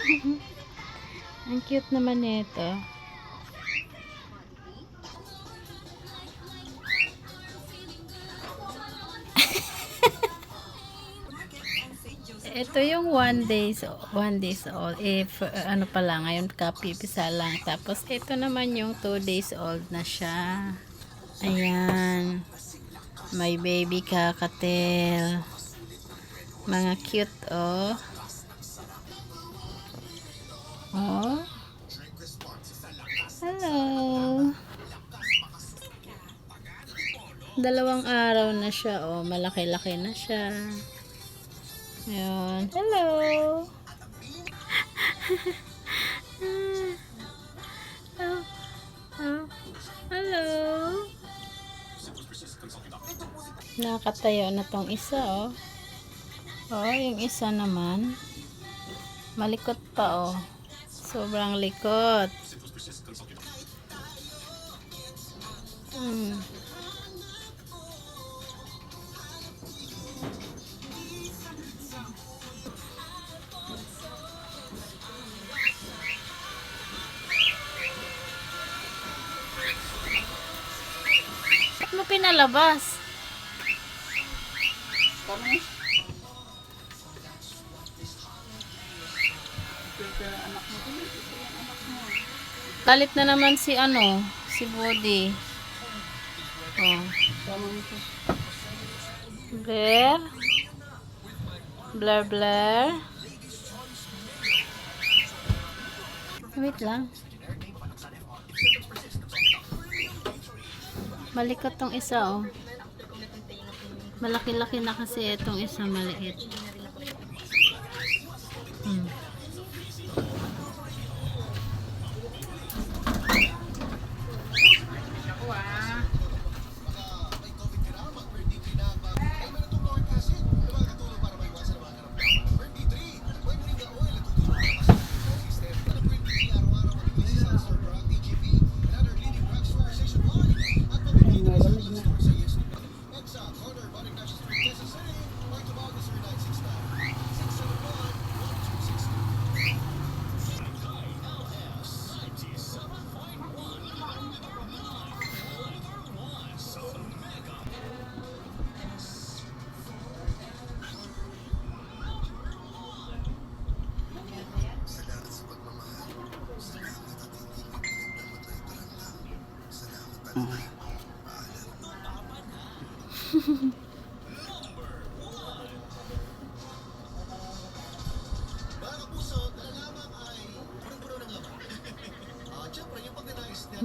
Ang cute naman nito. Ito yung 1 days old. Ano pa lang, ngayon kapipisa lang. Tapos ito naman yung 2 days old na siya. Ayan. May baby kakatel. Mga cute, oh. Oh. Hello. 2 araw na siya, oh. Malaki-laki na siya. Ayan. Hello. Oh, oh. Hello. Nakatayo na tong isa, oh. Oh, yung isa naman. Malikot pa, oh. Sobrang likot. Ba't mo pinalabas? Galit na naman si si Body. Oh. Blair. Blair, Blair. Wait lang. Malikot tong isa, oh. Malaki-laki na kasi itong isa maliit.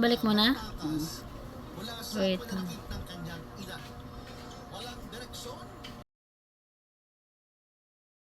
Balik mo na? Wait.